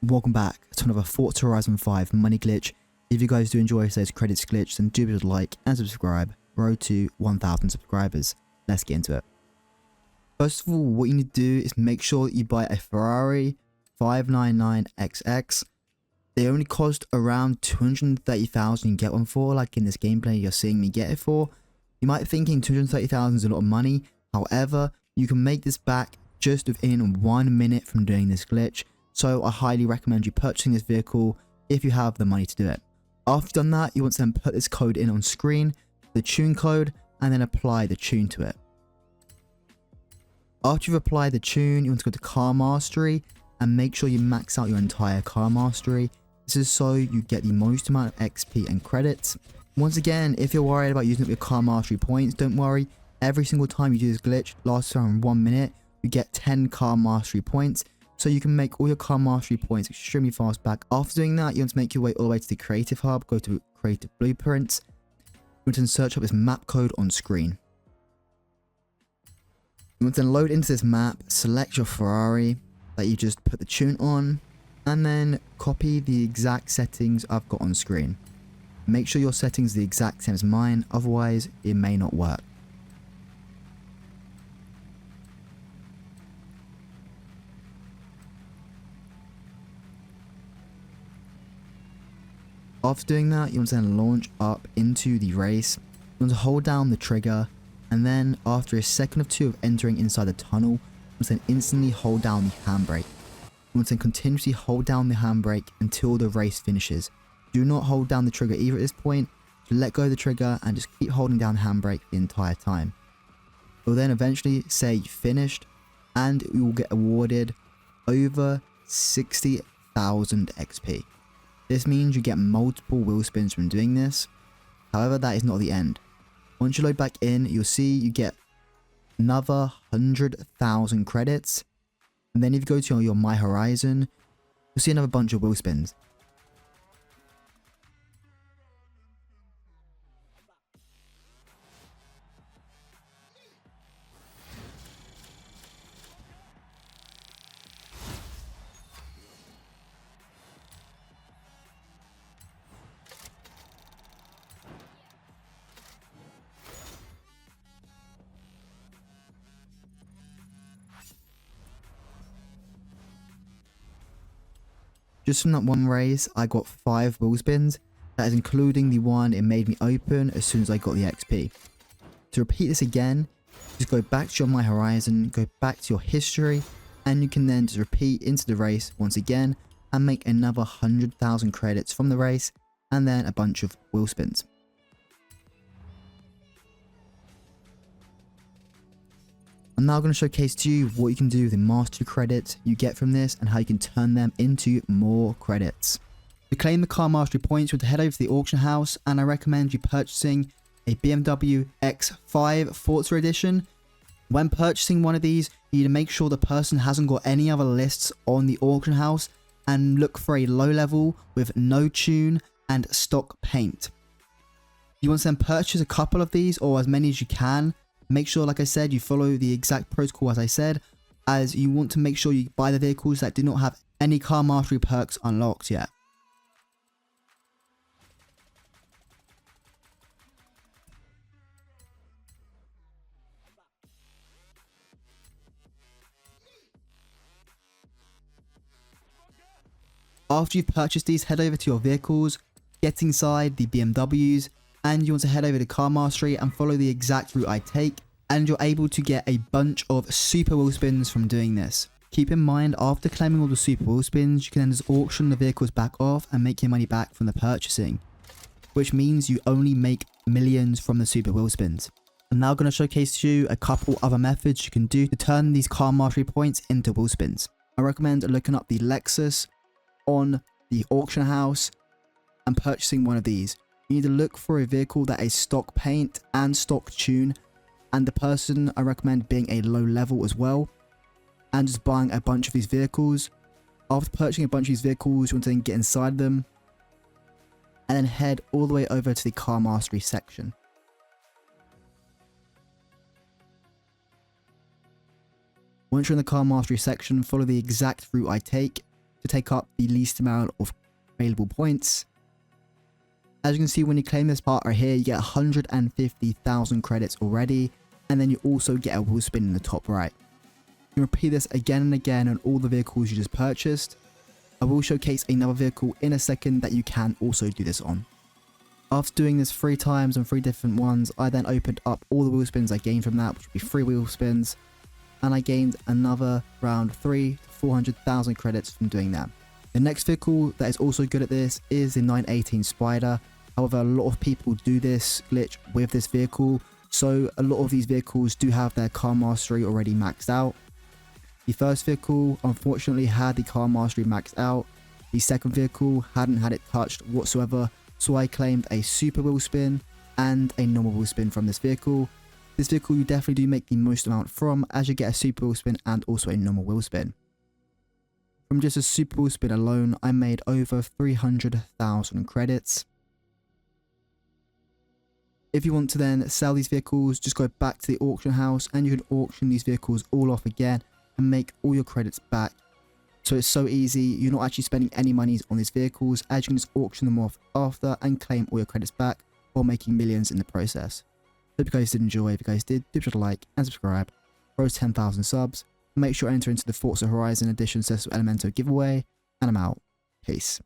Welcome back to another Forza Horizon 5 money glitch. If you guys do enjoy today's credits glitch, then do be sure to like and subscribe. Road to 1,000 subscribers. Let's get into it. First of all, what you need to do is make sure that you buy a Ferrari 599XX. They only cost around 230,000 you get one for, like in this gameplay you're seeing me get it for. You might be thinking 230,000 is a lot of money. However, you can make this back just within 1 minute from doing this glitch. So I highly recommend you purchasing this vehicle if you have the money to do it. After you've done that, you want to then put this code in on screen, the tune code, and then apply the tune to it. After you've applied the tune, you want to go to car mastery and make sure you max out your entire car mastery. This is so you get the most amount of XP and credits. Once again, if you're worried about using up your car mastery points, don't worry. Every single time you do this glitch, lasts around 1 minute, you get 10 car mastery points. So you can make all your car mastery points extremely fast back. After doing that, you want to make your way all the way to the creative hub, go to creative blueprints. You want to then search up this map code on screen. You want to then load into this map, select your Ferrari that you just put the tune on, and then copy the exact settings I've got on screen. Make sure your settings are the exact same as mine, otherwise it may not work. After doing that, you want to then launch up into the race. You want to hold down the trigger, and then after a second or two of entering inside the tunnel, you want to then instantly hold down the handbrake. You want to then continuously hold down the handbrake until the race finishes. Do not hold down the trigger either at this point. Just let go of the trigger and just keep holding down the handbrake the entire time. It will then eventually say you finished, and you will get awarded over 60,000 XP. This means you get multiple wheel spins from doing this. However, that is not the end. Once you load back in, you'll see you get another 100,000 credits. And then if you go to your My Horizon, you'll see another bunch of wheel spins. Just from that one race, I got 5 wheel spins. That is including the one it made me open as soon as I got the XP. To repeat this again, just go back to your My Horizon, go back to your history, and you can then just repeat into the race once again and make another 100,000 credits from the race and then a bunch of wheel spins. I'm now going to showcase to you what you can do with the mastery credits you get from this and how you can turn them into more credits. To claim the car mastery points, you want to head over to the auction house, and I recommend you purchasing a BMW X5 Forza edition. When purchasing one of these, you need to make sure the person hasn't got any other lists on the auction house and look for a low level with no tune and stock paint. You want to then purchase a couple of these or as many as you can. Make sure, like I said, you follow the exact protocol as I said, as you want to make sure you buy the vehicles that do not have any car mastery perks unlocked yet. After you've purchased these, head over to your vehicles, get inside the BMWs, and you want to head over to car mastery and follow the exact route I take, and you're able to get a bunch of super wheel spins from doing this. Keep in mind, after claiming all the super wheel spins, you can then just auction the vehicles back off and make your money back from the purchasing, which means you only make millions from the super wheel spins. I'm now going to showcase to you a couple other methods you can do to turn these car mastery points into wheel spins. I recommend looking up the Lexus on the auction house and purchasing one of these. You need to look for a vehicle that is stock paint and stock tune, and the person I recommend being a low level as well, and just buying a bunch of these vehicles. After purchasing a bunch of these vehicles, you want to then get inside them and then head all the way over to the car mastery section. Once you're in the car mastery section, follow the exact route I take. to take up the least amount of available points. As you can see, when you claim this part right here, you get 150,000 credits already, and then you also get a wheel spin in the top right. You can repeat this again and again on all the vehicles you just purchased. I will showcase another vehicle in a second that you can also do this on. After doing this 3 times on 3 different ones, I then opened up all the wheel spins I gained from that, which would be 3 wheel spins, and I gained another around 300 to 400,000 credits from doing that. The next vehicle that is also good at this is the 918 Spider. However, a lot of people do this glitch with this vehicle, so a lot of these vehicles do have their car mastery already maxed out. The first vehicle unfortunately had the car mastery maxed out. The second vehicle hadn't had it touched whatsoever, so I claimed a super wheel spin and a normal wheel spin from this vehicle. This vehicle you definitely do make the most amount from, as you get a super wheel spin and also a normal wheel spin. From just a super wheel spin alone, I made over 300,000 credits. If you want to then sell these vehicles, just go back to the auction house and you can auction these vehicles all off again and make all your credits back. So it's so easy, you're not actually spending any monies on these vehicles, as you can just auction them off after and claim all your credits back while making millions in the process. Hope you guys did enjoy. If you guys did, do be sure to like and subscribe. Rose 10,000 subs. Make sure to enter into the Forza Horizon Edition Cecil Elemento giveaway, and I'm out. Peace.